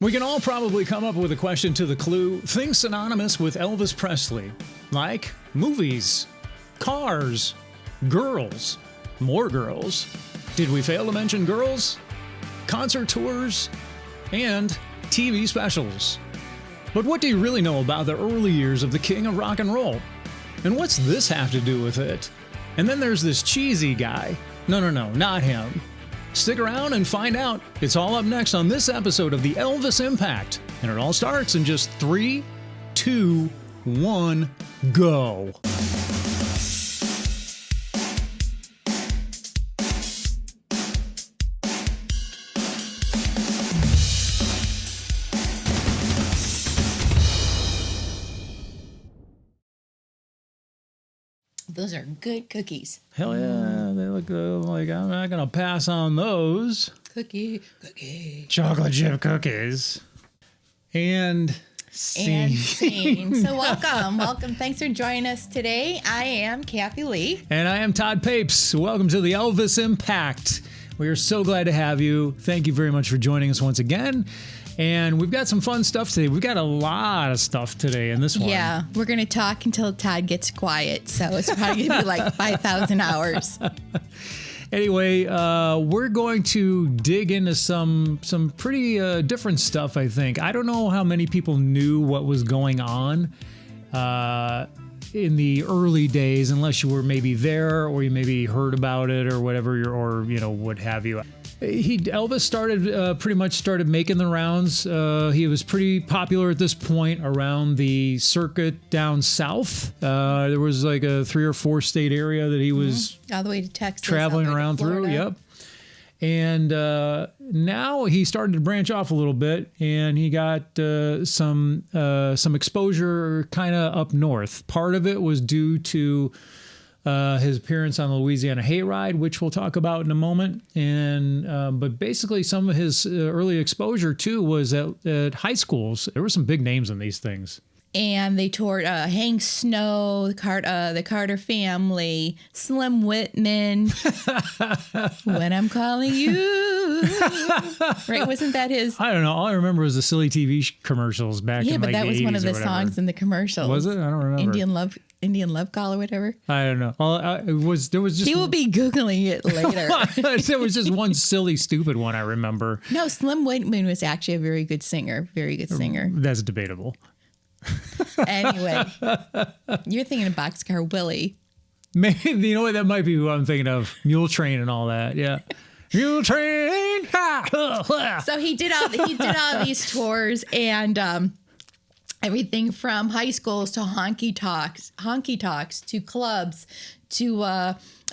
We can all probably come up with a question to the clue, things synonymous with Elvis Presley, like movies, cars, girls, more girls. Did we fail to mention girls? Concert tours, and TV specials. But what do you really know about the early years of the king of rock and roll? And what's this have to do with it? And then there's this cheesy guy. No, not him. Stick around and find out. It's all up next on this episode of the Elvis Impact. And it all starts in just 3, 2, 1, go. Those are good cookies. Hell yeah, they look like I'm not going to pass on those. Cookie. Chocolate chip cookies. And scene. So welcome. Thanks for joining us today. I am Kathy Lee. And I am Todd Papes. Welcome to the Elvis Impact. We are so glad to have you. Thank you very much for joining us once again. And we've got some fun stuff today. We've got a lot of stuff today in this one. Yeah, we're going to talk until Todd gets quiet. So it's probably going to be like 5,000 hours. Anyway, we're going to dig into some pretty different stuff, I think. I don't know how many people knew what was going on in the early days, unless you were maybe there or you maybe heard about it or whatever, or what have you. Elvis started making the rounds. He was pretty popular at this point around the circuit down south. There was like a 3 or 4 state area that he was all the way to Texas, traveling around through. Yep. And now he started to branch off a little bit, and he got some exposure kind of up north. Part of it was due to his appearance on the Louisiana Hayride, which we'll talk about in a moment. And but basically, some of his early exposure too was at high schools. There were some big names in these things. And they toured Hank Snow, the Carter Family, Slim Whitman, When I'm Calling You. Right? Wasn't that his? I don't know. All I remember was the silly TV commercials back in like the 80s. Yeah, but that was one of the songs in the commercials. Was it? I don't remember. Indian Love Call or whatever. I don't know. There was just. He will be Googling it later. There was just one silly, stupid one I remember. No, Slim Whitman was actually a very good singer. Very good singer. That's debatable. Anyway, you're thinking of Boxcar Willie. Maybe, you know what? That might be who I'm thinking of. Mule Train and all that. Yeah. Mule Train. So he did all these tours and everything from high schools to honky talks to clubs to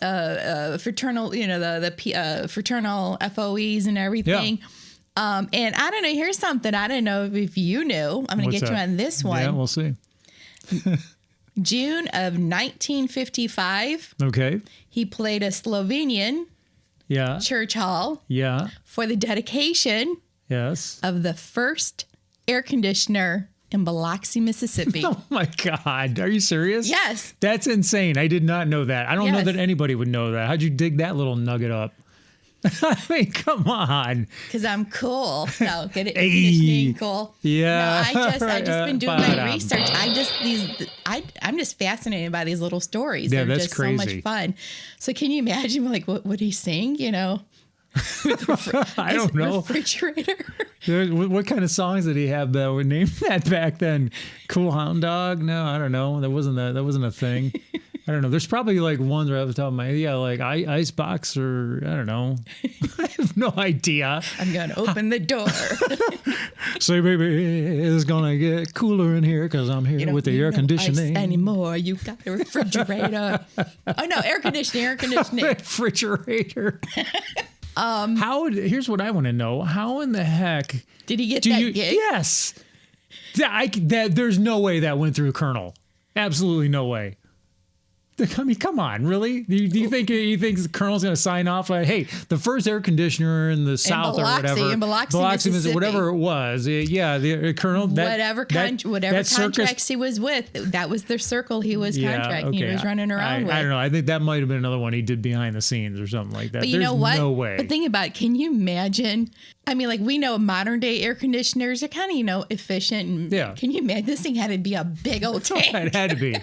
fraternal, the fraternal FOEs and everything. Yeah. And I don't know, here's something I don't know if you knew. I'm going to get you on this one. Yeah, we'll see. June of 1955. Okay. He played a Slovenian church hall for the dedication of the first air conditioner in Biloxi, Mississippi. Oh my God. Are you serious? Yes. That's insane. I did not know that. I don't know that anybody would know that. How'd you dig that little nugget up? I mean, come on. Because I'm cool. No, get it conditioning cool. Yeah. No, I just been doing my research. I'm just fascinated by these little stories. Yeah, They're that's just crazy. So much fun. So can you imagine like what he's saying? I don't know. Refrigerator. What kind of songs did he have that would name that back then? Cool Hound Dog? No, I don't know. That wasn't a thing. I don't know. There's probably like ones right off the top of my head. Yeah, like Icebox or I don't know. I have no idea. I'm going to open the door. Say, baby, it's going to get cooler in here because I'm here with the air conditioning. Ice anymore. You got the refrigerator. Oh, no, air conditioning. Refrigerator. Here's what I want to know. How in the heck did he get that gig? Yes. There's no way that went through Colonel. Absolutely no way. I mean, come on, really? Do you think the Colonel's going to sign off? Hey, the first air conditioner in the South or whatever, in Biloxi, Mississippi. whatever it was. Yeah, the Colonel. Whatever contracts he was with, that was the circle he was contracting. Okay. He was running around with. I don't know. I think that might have been another one he did behind the scenes or something like that. But you know what? No way. But think about it. Can you imagine? I mean, like, we know modern day air conditioners are kind of, efficient. And yeah. Can you imagine? This thing had to be a big old tank. It had to be.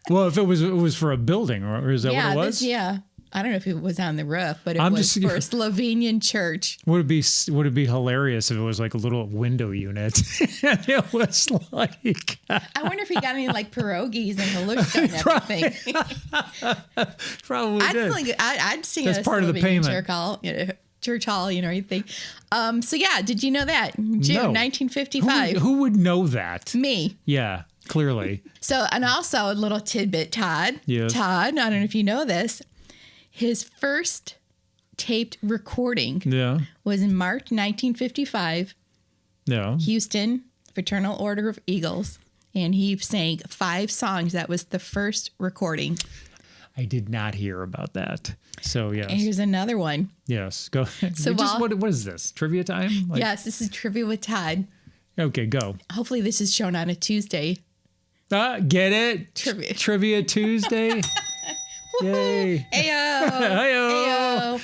Well, if it was for a building, or is that what it was? I don't know if it was on the roof, but it was for a Slovenian church. Would it be hilarious if it was like a little window unit? And it was like. I wonder if he got any like pierogies and halushka and everything. Probably did. I'd sing That's a part Slovenian of the payment. Church hall, everything. So yeah, did you know that? June 1955. Who would know that? Me. Yeah, clearly. So, and also a little tidbit, Todd. Yes. Todd, I don't know if you know this. His first taped recording was in March 1955. Yeah. Houston, Fraternal Order of Eagles. And he sang 5 songs. That was the first recording. I did not hear about that. So, yes. And here's another one. Yes. Go. So what is this? Trivia time? Yes, this is Trivia with Todd. Okay, go. Hopefully this is shown on a Tuesday. Get it? Trivia Tuesday. Yay. Ayo. Ayo.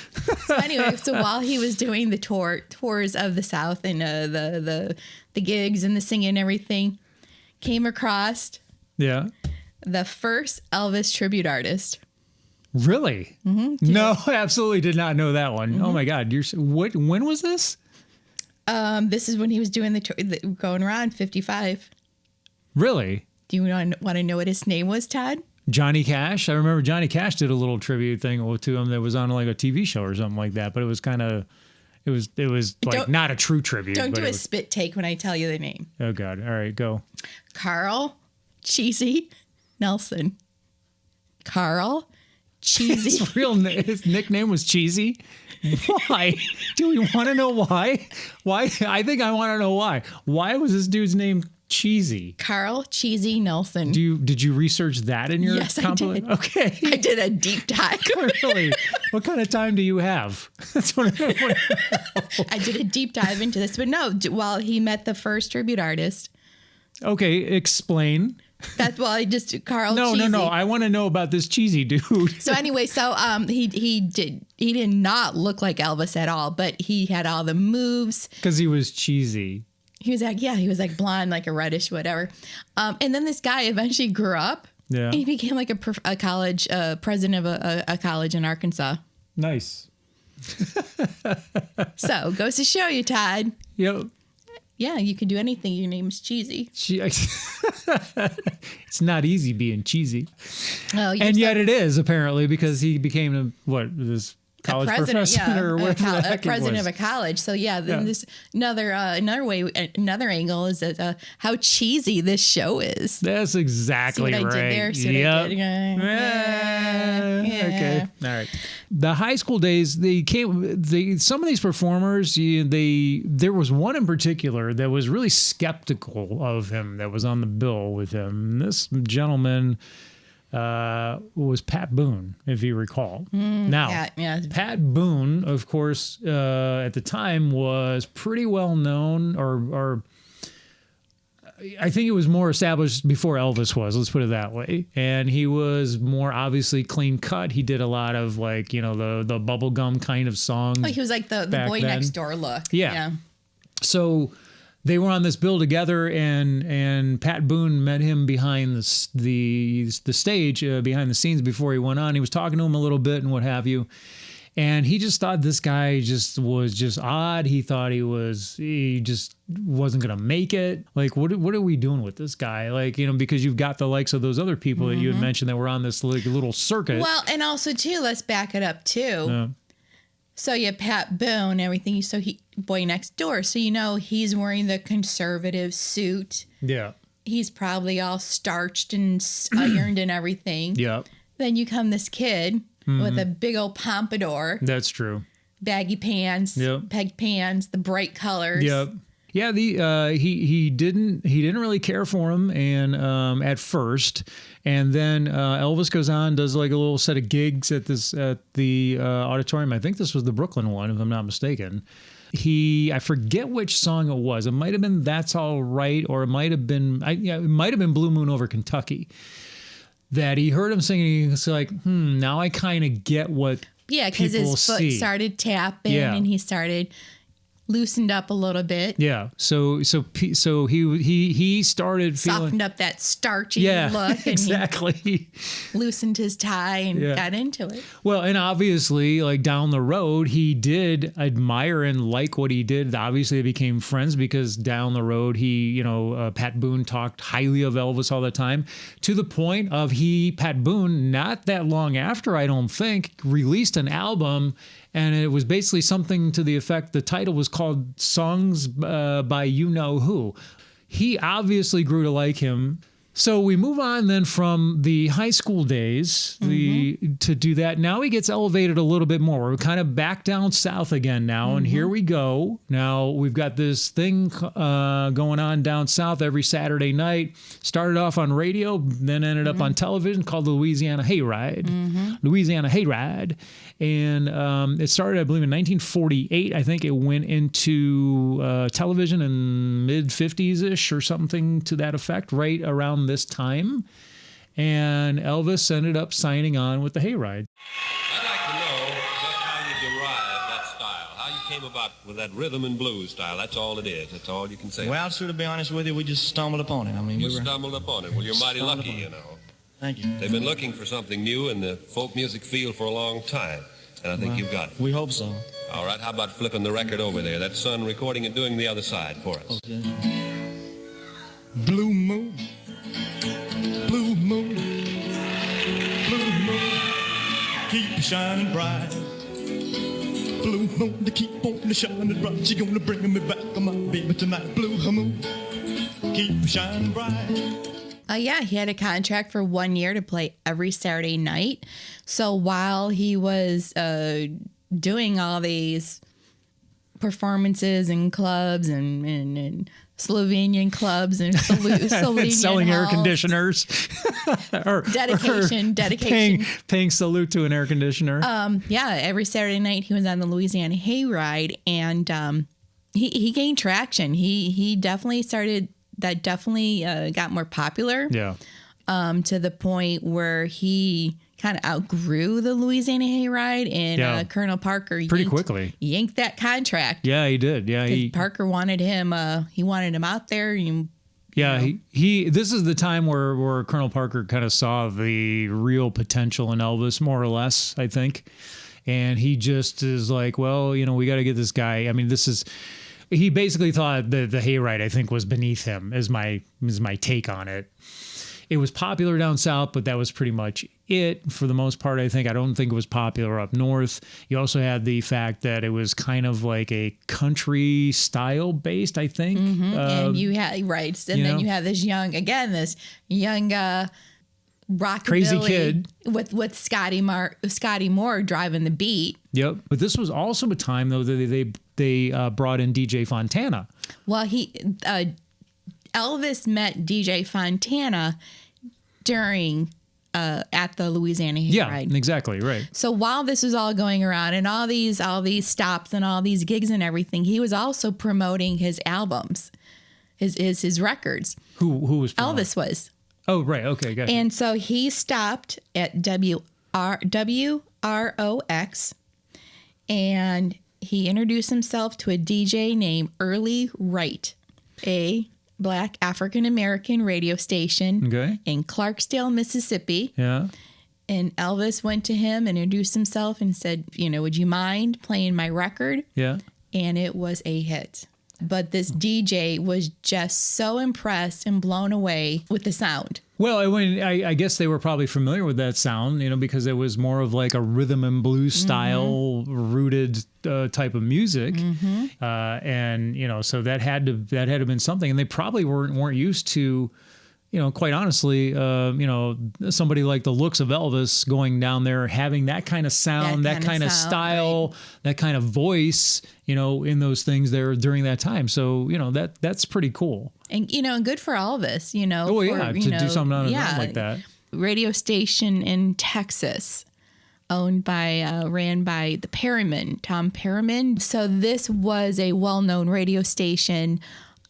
So anyway, while he was doing the tours of the South and the gigs and the singing and everything, came across the first Elvis tribute artist. Really? Mm-hmm. No, I absolutely did not know that one. Mm-hmm. Oh my God. When was this? This is when he was doing the tour, going around 55. Really? Do you want to know what his name was, Todd? Johnny Cash. I remember Johnny Cash did a little tribute thing to him that was on like a TV show or something like that. But it was kind of, it was like not a true tribute. Don't do a spit take when I tell you the name. Oh God. All right, go. Carl Cheesy Nelson. Carl Cheesy. His nickname was Cheesy. Why? Do we want to know why? Why? I think I want to know why. Why was this dude's name Cheesy? Carl Cheesy Nelson. Did you research that in your compilation? I did. Okay. I did a deep dive. Really? What kind of time do you have? That's what I want to know. I did a deep dive into this, but no, while he met the first tribute artist. Okay, explain. That's Carl. No, Cheesy. no. I want to know about this cheesy dude. So anyway, he did not look like Elvis at all, but he had all the moves because he was cheesy. He was like blonde, like a reddish, whatever. And then this guy eventually grew up. Yeah, and he became like a college president of a college in Arkansas. Nice. So goes to show you, Todd. Yep. Yeah, you can do anything. Your name is Cheesy. It's not easy being cheesy. Oh, and yet it is, apparently, because he became this college professor or whatever. A president of a college. So then this another angle is that how cheesy this show is. That's exactly right. See what I did there? Okay. All right. The high school days, some of these performers, there was one in particular that was really skeptical of him that was on the bill with him. This gentleman was Pat Boone, if you recall. Pat Boone, of course, at the time was pretty well known, or I think it was more established before Elvis was, let's put it that way. And he was more obviously clean cut. He did a lot of the bubblegum kind of songs. Oh, he was like the boy next door look. Yeah. So they were on this bill together, and Pat Boone met him behind the stage, behind the scenes before he went on. He was talking to him a little bit and what have you. And he just thought this guy was just odd. He thought he just wasn't going to make it. Like, what are we doing with this guy? Like, because you've got the likes of those other people that you had mentioned that were on this little circuit. Well, and also too, let's back it up too. Yeah. So you have Pat Boone, everything. So boy next door. So he's wearing the conservative suit. Yeah. He's probably all starched and ironed and everything. Yeah. Then you come this kid with a big old pompadour. That's true. Baggy pants, pegged pants, the bright colors. Yep. Yeah, he didn't really care for him, and at first, and then Elvis goes on, does like a little set of gigs at the auditorium. I think this was the Brooklyn one, if I'm not mistaken. I forget which song it was. It might have been "That's All Right," or it might have been it might have been "Blue Moon Over Kentucky." That he heard him singing, he's like, now I kind of get what because his foot started tapping, and he started loosened up a little bit. Yeah. So he started softened up that starchy look. And exactly. He loosened his tie and got into it. Well, and obviously, like down the road, he did admire and like what he did. Obviously, they became friends because down the road, Pat Boone talked highly of Elvis all the time, to the point of Pat Boone, not that long after, I don't think, released an album. And it was basically something to the effect, the title was called Songs by You Know Who. He obviously grew to like him. So we move on then from the high school days to do that. Now he gets elevated a little bit more. We're kind of back down south again now. And here we go. Now we've got this thing going on down south every Saturday night. Started off on radio, then ended up on television, called the Louisiana Hayride. Louisiana Hayride. And it started, I believe, in 1948. I think it went into television in mid-50s-ish or something to that effect, right around this time. And Elvis ended up signing on with the Hayride. I'd like to know just how you derived that style, how you came about with that rhythm and blues style. That's all it is. That's all you can say. Well, sir, to be honest with you, we just stumbled upon it. I mean, you stumbled upon it. Well, you're mighty lucky, you know. Thank you. They've been looking for something new in the folk music field for a long time, and I think you've got it. We hope so. All right, how about flipping the record over there? That's Son recording and doing the other side for us. Okay. Blue moon, blue moon, blue moon, keep shining bright. Blue moon to keep on shining bright. She gonna bring me back, my baby, tonight. Blue moon, keep shining bright. He had a contract for 1 year to play every Saturday night. So while he was doing all these performances in clubs and Slovenian clubs and Slovenian selling halls. air conditioners, dedication, paying salute to an air conditioner. Every Saturday night he was on the Louisiana Hayride, and he gained traction. He definitely started. That definitely got more popular. Yeah. To the point where he kind of outgrew the Louisiana Hayride, and Colonel Parker pretty quickly yanked that contract. Yeah, he did. Yeah, Parker wanted him. He wanted him out there. He. This is the time where Colonel Parker kind of saw the real potential in Elvis, more or less, I think, and he just is like, well, we got to get this guy. I mean, this is. He basically thought the Hayride, I think, was beneath him, is my take on it. It was popular down south, but that was pretty much it for the most part, I think. I don't think it was popular up north. You also had the fact that it was kind of like a country style based, I think. And you had, then you have this young rockabilly crazy kid with Scotty Moore driving the beat. Yep. But this was also a time, though, that they brought in DJ Fontana. Well, Elvis met DJ Fontana during at the Louisiana Hayride. Yeah, exactly, right. So while this was all going around and all these stops and all these gigs and everything, he was also promoting his albums, his records. Who was promoting? Elvis was. Oh, right. Okay, gotcha. And so he stopped at WROX, and he introduced himself to a DJ named Early Wright, a Black African-American radio station in Clarksdale, Mississippi. Yeah. And Elvis went to him and introduced himself and said, would you mind playing my record? Yeah. And it was a hit. But this DJ was just so impressed and blown away with the sound. Well, I guess they were probably familiar with that sound, because it was more of like a rhythm and blues style rooted type of music, and so that had to have been something. And they probably weren't used to quite honestly, somebody like the looks of Elvis going down there, having that kind of sound, that kind of style, right. That kind of voice, in those things there during that time. So, that's pretty cool. And, good for Elvis, Oh, yeah, to do something on his own like that. Radio station in Texas. Ran by the Perryman, Tom Perryman. So this was a well-known radio station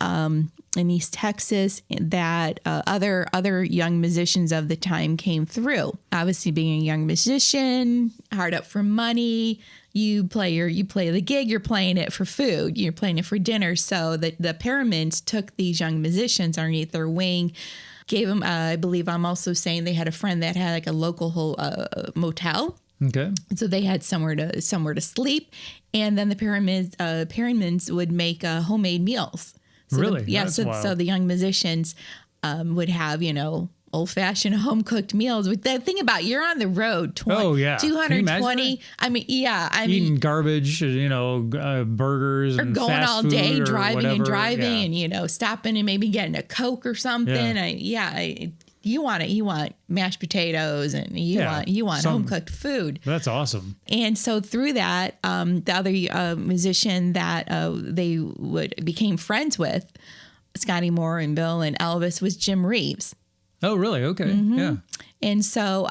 in East Texas that other young musicians of the time came through. Obviously, being a young musician, hard up for money. You play the gig. You're playing it for food. You're playing it for dinner. So the Perrymans took these young musicians underneath their wing. Gave them, I believe I'm also saying they had a friend that had like a local motel. Okay. So they had somewhere to sleep, and then the Perrymans would make homemade meals. So really? So the young musicians would have old-fashioned home-cooked meals. With the thing about you're on the road, 220. Eating garbage, burgers or and going fast all food day, or driving whatever. and stopping and maybe getting a Coke or something. Yeah. You want mashed potatoes and you want home cooked food. That's awesome. And so through that, the other musician that they became friends with, Scotty Moore and Bill and Elvis, was Jim Reeves. Oh, really? Okay. Mm-hmm. Yeah. And so,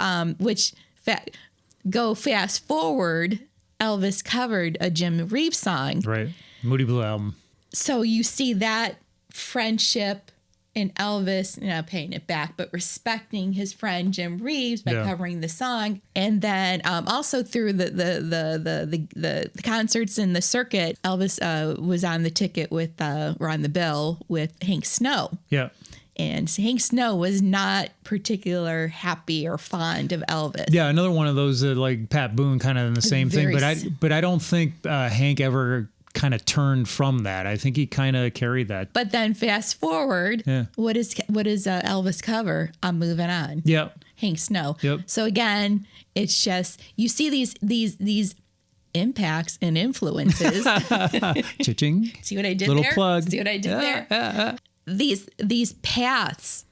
go fast forward, Elvis covered a Jim Reeves song. Right. Moody Blue Album. So you see that friendship in Elvis, not paying it back, but respecting his friend Jim Reeves by covering the song. And then also through the concerts in the circuit, Elvis was on the ticket with, or on the bill with Hank Snow. Yeah. And Hank Snow was not particular happy or fond of Elvis. Yeah, another one of those like Pat Boone, kind of in the same thing. But I don't think Hank ever kind of turned from that. I think he kind of carried that. But then fast forward, what is Elvis cover? I'm Moving On. Yep. Hank Snow. Yep. So again, it's just you see these impacts and influences. Cha-ching. See what I did Little there? plug. See what I did there? These paths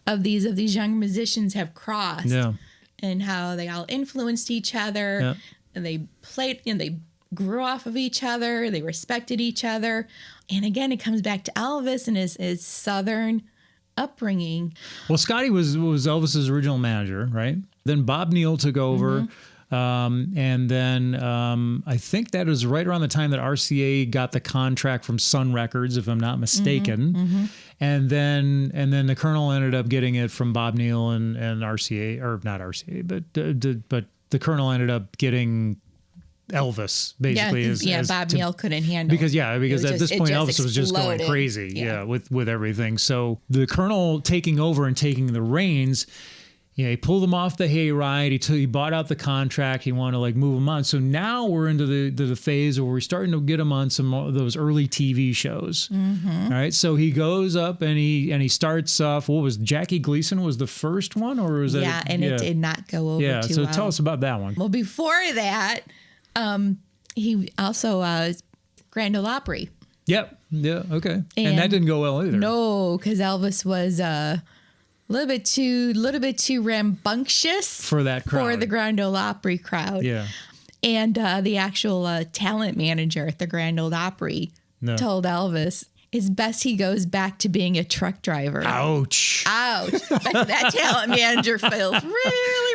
of these young musicians have crossed. Yeah. And how they all influenced each other. Yeah. And they played and they grew off of each other. They respected each other. And again, it comes back to Elvis and his Southern upbringing. Well, Scotty was Elvis's original manager, right? Then Bob Neal took over. And then I think that was right around the time that RCA got the contract from Sun Records, if I'm not mistaken. And then the Colonel ended up getting it from Bob Neal and RCA, or not RCA, but the Colonel ended up getting Elvis, basically. Bob Neal couldn't handle because at this point Elvis was just going crazy, with everything. So the Colonel taking over and taking the reins. He pulled him off the Hayride. He bought out the contract. He wanted to move him on. So now we're into the phase where we're starting to get him on some of those early TV shows. All right. So he goes up and he starts off. What was Jackie Gleason was the first one, or was that? Yeah, and it did not go over. Yeah. Too So well. tell us about that one. Well, before that, he also Grand Ole Opry. Yep. Yeah. Okay. And that didn't go well either. No, because Elvis was a little bit too rambunctious for that crowd, for the Grand Ole Opry crowd. Yeah. And the actual talent manager at the Grand Ole Opry told Elvis it's best he goes back to being a truck driver. Ouch. That talent manager feels really.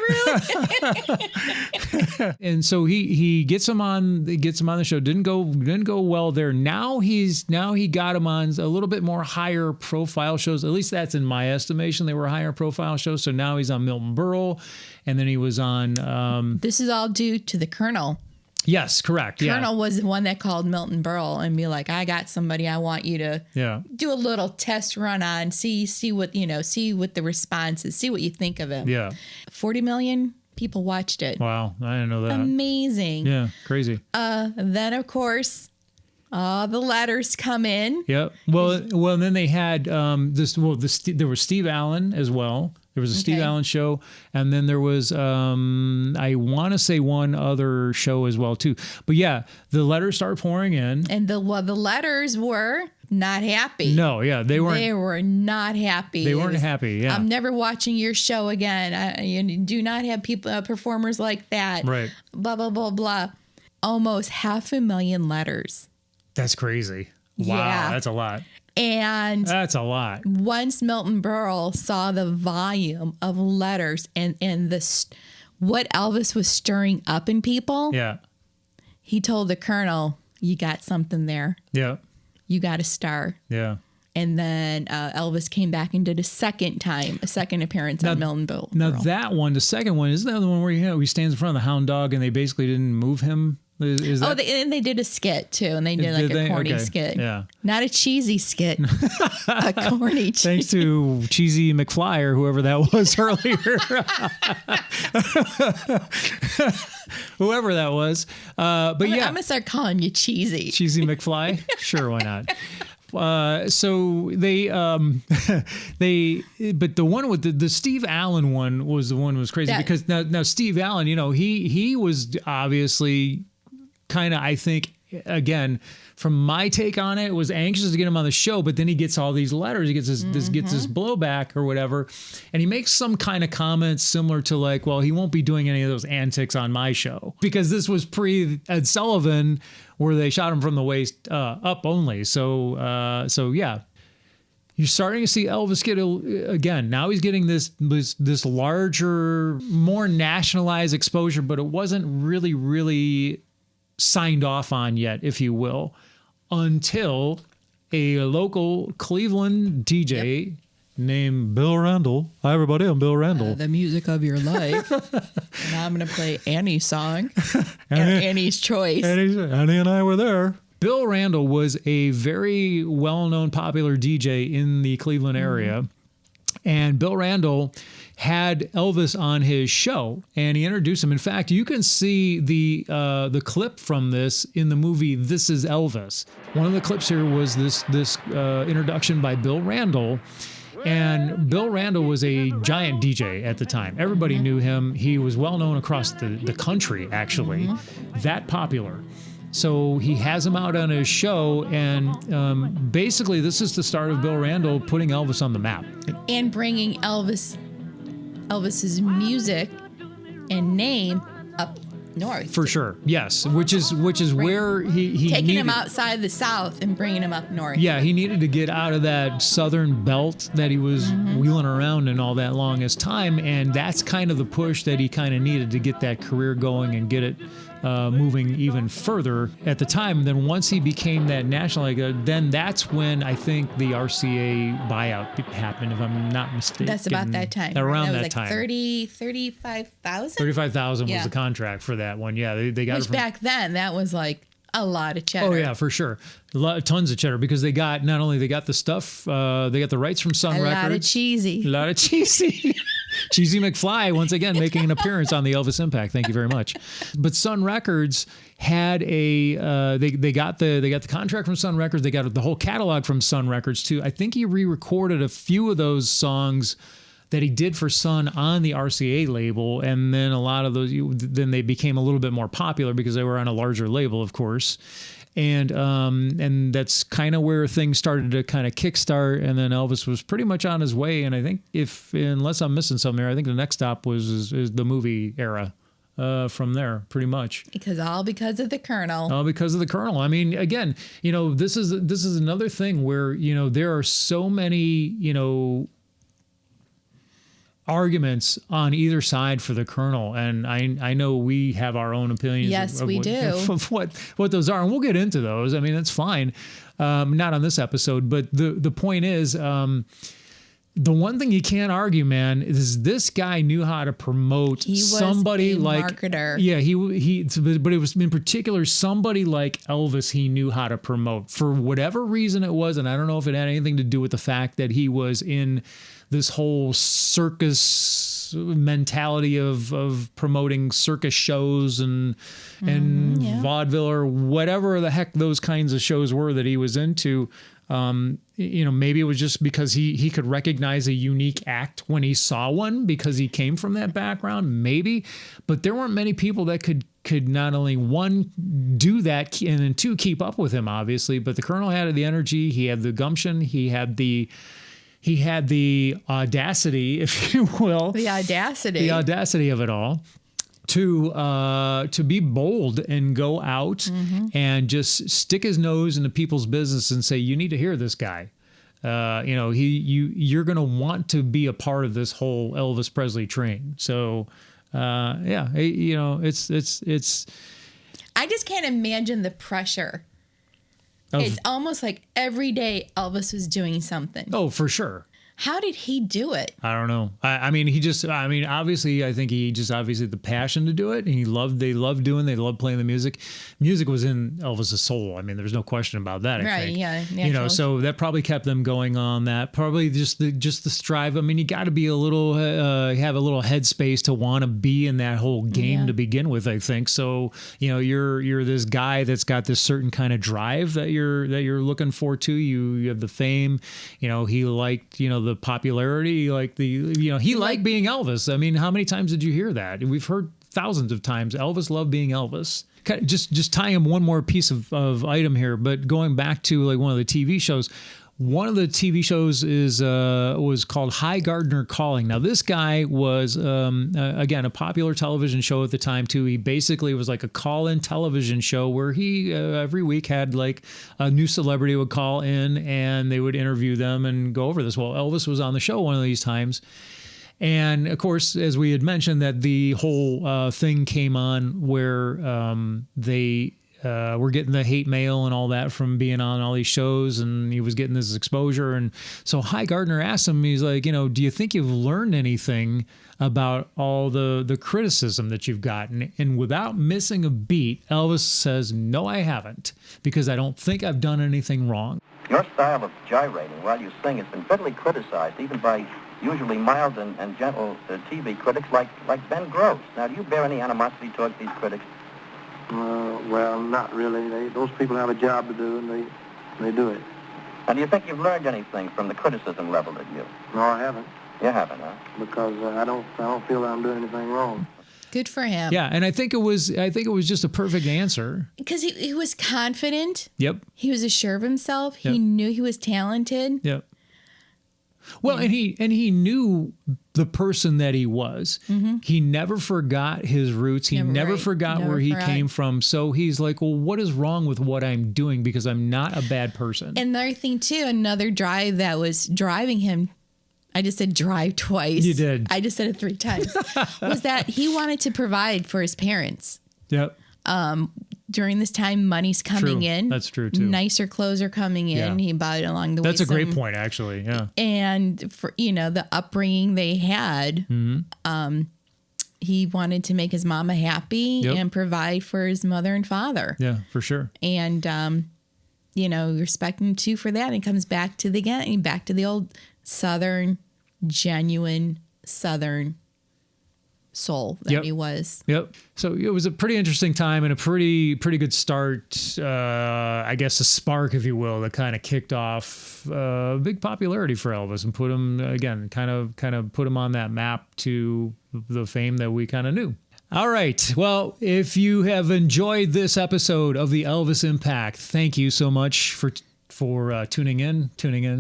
And so he gets him on the show. Didn't go well there. Now he got him on a little bit more higher profile shows. At least that's in my estimation. They were higher profile shows. So now he's on Milton Berle, and then he was on. This is all due to the Colonel. Yes, correct. Colonel was the one that called Milton Berle and be like, I got somebody I want you to do a little test run on, see what the response is, see what you think of him. Yeah. 40 million people watched it. Wow. I didn't know that. Amazing. Yeah. Crazy. Then of course, the letters come in. Yep. Well, and then they had there was Steve Allen as well. There was a Steve Allen show, and then there was, I want to say one other show as well, too. But yeah, the letters started pouring in. And the letters were not happy. No, yeah, they weren't. They were not happy. They weren't happy. Yeah, I'm never watching your show again. You do not have people, performers like that. Right. Blah blah blah blah. Almost 500,000 letters. That's crazy. Wow, Yeah. that's a lot. And That's a lot. once Milton Berle saw the volume of letters and what Elvis was stirring up in people, Yeah, he told the Colonel, "You got something there. yeah, You got a star." yeah. And then Elvis came back and did a second appearance on Milton Berle. Now that one, the second one, isn't that the one where he stands in front of the hound dog and they basically didn't move him? Is that? And they did a skit too, and they did like a corny Okay. skit. Yeah. Not a cheesy skit, a corny. Thanks to Cheesy McFly or whoever that was earlier. Whoever that was. But yeah. I'm gonna start calling you cheesy. Cheesy McFly? Sure, why not? So they, but the one with the Steve Allen one was the one that was crazy because now Steve Allen, he was obviously kind of, I think, again, from my take on it, was anxious to get him on the show, but then he gets all these letters, he gets gets this blowback or whatever, and he makes some kind of comments similar to like, well, he won't be doing any of those antics on my show because this was pre Ed Sullivan, where they shot him from the waist up only. So yeah. You're starting to see Elvis get again. Now he's getting this larger, more nationalized exposure, but it wasn't really signed off on yet, if you will, until a local Cleveland DJ named Bill Randall. Hi, everybody. I'm Bill Randall. The music of your life. And I'm going to play Annie's song. Annie's Choice. Annie and I were there. Bill Randall was a very well-known, popular DJ in the Cleveland area. And Bill Randall had Elvis on his show, and he introduced him. In fact, you can see the clip from this in the movie This Is Elvis. One of the clips here was this introduction by Bill Randall. And Bill Randall was a giant DJ at the time. Everybody knew him. He was well known across the country, actually, that popular. So he has him out on his show, and basically this is the start of Bill Randall putting Elvis on the map. And bringing Elvis's music and name up north. For sure, yes. Which is where he taking needed, him outside the South and bringing him up north. Yeah, he needed to get out of that southern belt that he was wheeling around in all that longest time, and that's kind of the push that he kind of needed to get that career going and get it moving even further at the time. Then once he became that national, then that's when I think the RCA buyout happened, if I'm not mistaken. That's about that time. Around that was that time. 35,000? 35,000 Yeah. was the contract for that one. Yeah, they got Which it from, back then, that was like a lot of cheddar. Oh yeah, for sure. Tons of cheddar, because they got the stuff, they got the rights from Sun Records. A lot of cheesy. A lot of cheesy. Cheesy McFly, once again, making an appearance on the Elvis Impact. Thank you very much. But Sun Records had they got the contract from Sun Records. They got the whole catalog from Sun Records too. I think he re-recorded a few of those songs that he did for Sun on the RCA label, and then a lot of those, then they became a little bit more popular because they were on a larger label, of course. And that's kind of where things started to kind of kickstart, and then Elvis was pretty much on his way. And I think, unless I'm missing something here, I think the next stop is the movie era. From there, pretty much. Because of the Colonel. All because of the Colonel. I mean, again, this is another thing where there are so many arguments on either side for the Colonel, and I know we have our own opinions. Yes, of we what, do. of what those are, and we'll get into those. I mean, that's fine. Not on this episode, but the point is, the one thing you can't argue, man, is this guy knew how to promote somebody like marketer. Yeah, but it was in particular somebody like Elvis. He knew how to promote for whatever reason it was, and I don't know if it had anything to do with the fact that he was in this whole circus mentality of promoting circus shows and vaudeville or whatever the heck those kinds of shows were that he was into. Maybe it was just because he could recognize a unique act when he saw one because he came from that background, maybe. But there weren't many people that could not only, one, do that, and then two, keep up with him, obviously. But the Colonel had the energy, he had the gumption, he had the audacity, if you will. The audacity of it all. To be bold and go out and just stick his nose into people's business and say, you need to hear this guy. You're going to want to be a part of this whole Elvis Presley train. So, it's. I just can't imagine the pressure. It's almost like every day Elvis was doing something. Oh, for sure. How did he do it? I don't know. Obviously, I think he just obviously the passion to do it. And they loved playing the music. Music was in Elvis's soul. I mean, there's no question about that. I think. Yeah. So that probably kept them going on that. Probably just the strive. I mean, you got to be a little, have a little headspace to want to be in that whole game to begin with, I think. So, you're this guy that's got this certain kind of drive that you're looking for too. You have the fame, he liked, the popularity, like he liked being Elvis. I mean, how many times did you hear that? We've heard thousands of times. Elvis loved being Elvis. Just tying him one more piece of item here, but going back to like one of the TV shows. One of the TV shows was called High Gardner Calling. Now, this guy was, again, a popular television show at the time, too. He basically was like a call-in television show where he, every week, had like a new celebrity would call in and they would interview them and go over this. Well, Elvis was on the show one of these times. And, of course, as we had mentioned, that the whole thing came on where we're getting the hate mail and all that from being on all these shows, and he was getting this exposure. And so High Gardner asked him, he's like, do you think you've learned anything about all the criticism that you've gotten? And without missing a beat, Elvis says, no, I haven't, because I don't think I've done anything wrong. Your style of gyrating while you sing has been bitterly criticized, even by usually mild and gentle TV critics like Ben Gross. Now, do you bear any animosity towards these critics? Well, not really. Those people have a job to do, and they do it. And do you think you've learned anything from the criticism leveled at you? No, I haven't. You haven't, huh? Because I don't feel that I'm doing anything wrong. Good for him. Yeah, and I think it was just a perfect answer. Because he was confident. Yep. He was assured of himself. Yep. He knew he was talented. Yep. Well, and he knew the person that he was. Mm-hmm. He never forgot his roots. He never forgot where he came from. So he's like, well, what is wrong with what I'm doing? Because I'm not a bad person. And another thing, too, another drive that was driving him, I just said drive twice. You did. I just said it 3 times, was that he wanted to provide for his parents. Yep. During this time, money's coming in. That's true, too. Nicer clothes are coming in. Yeah. He bought it along the way. That's a great point, actually. Yeah. And for, the upbringing they had, he wanted to make his mama happy and provide for his mother and father. Yeah, for sure. And, respect him, too, for that. And it comes back to the old Southern, genuine Southern soul that he was. Yep. So it was a pretty interesting time and a pretty good start, I guess a spark, if you will, that kind of kicked off big popularity for Elvis and put him, again, kind of put him on that map to the fame that we kind of knew. All right. Well, if you have enjoyed this episode of the Elvis Impact, thank you so much for tuning in.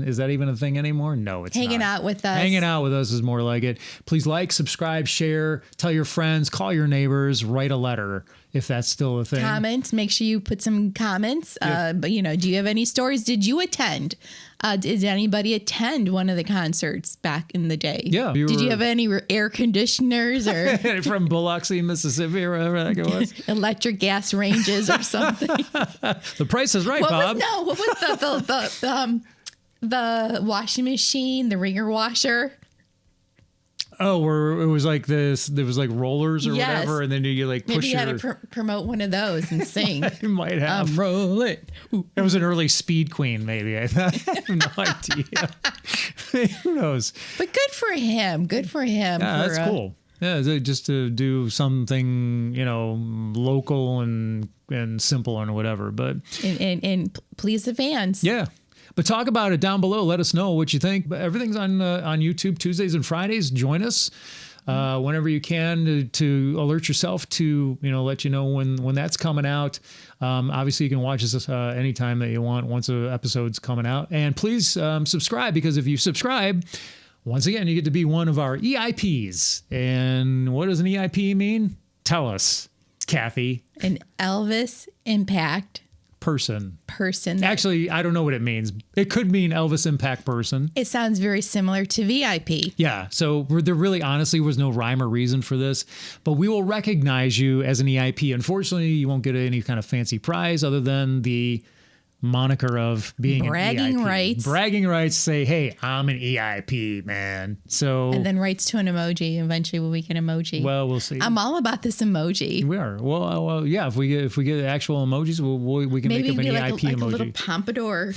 Is that even a thing anymore? No, it's Hanging not. out with us. Hanging out with us is more like it. Please like, subscribe, share, tell your friends, call your neighbors, write a letter if that's still a thing. Comments. Make sure you put some comments. Yep. But do you have any stories? Did you attend? Did anybody attend one of the concerts back in the day? Yeah. Did you have any air conditioners or from Biloxi, Mississippi, or whatever that was? Electric gas ranges or something? The Price is Right, Bob. What was the washing machine, the ringer washer? Oh, where it was like this, there was like rollers or whatever, and then you like push Maybe you had to promote one of those and sing. You might have. I'm rolling. It was an early Speed Queen, maybe. I have no idea. Who knows? But good for him. Good for him. Yeah, that's cool. Yeah, just to do something, local and simple and whatever. But and please the fans. Yeah. But talk about it down below. Let us know what you think. But everything's on YouTube Tuesdays and Fridays. Join us whenever you can to alert yourself to, let you know when that's coming out. Obviously, you can watch this anytime that you want once an episode's coming out. And please subscribe, because if you subscribe, once again, you get to be one of our EIPs. And what does an EIP mean? Tell us, Kathy. An Elvis Impact person. Actually, I don't know what it means. It could mean Elvis Impact person. It sounds very similar to VIP. Yeah. So there really honestly was no rhyme or reason for this, but we will recognize you as an EIP. Unfortunately, you won't get any kind of fancy prize other than the moniker of being bragging an EIP. rights. Bragging rights say, hey, I'm an EIP, man. So and then rights to an emoji. Eventually we'll make an emoji. Well, we'll see. I'm all about this emoji. We are. Well, yeah. If we get actual emojis, we can Maybe make up an EIP like emoji. a little pompadour.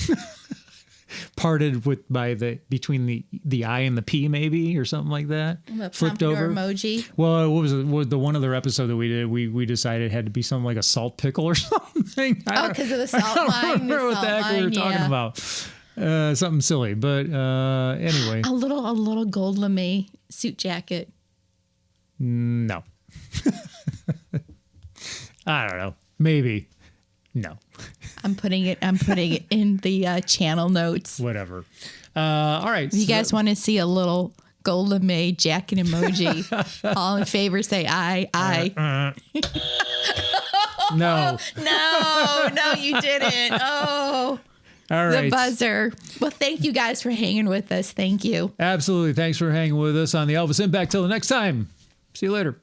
Parted between the I and the P, maybe, or something like that. The Flipped pompadour over emoji. Well, what was the one other episode that we did? We decided it had to be something like a salt pickle or something. Because of the salt mine. I don't remember what the heck we were talking about. Something silly, but anyway. A little gold lame suit jacket. No. I don't know. Maybe. No. I'm putting it in the channel notes. Whatever. All right. If you guys want to see a little gold lame jacket emoji, all in favor say aye. No. No, you didn't. Oh. All right. The buzzer. Well, thank you guys for hanging with us. Thank you. Absolutely. Thanks for hanging with us on the Elvis Impact. Till the next time. See you later.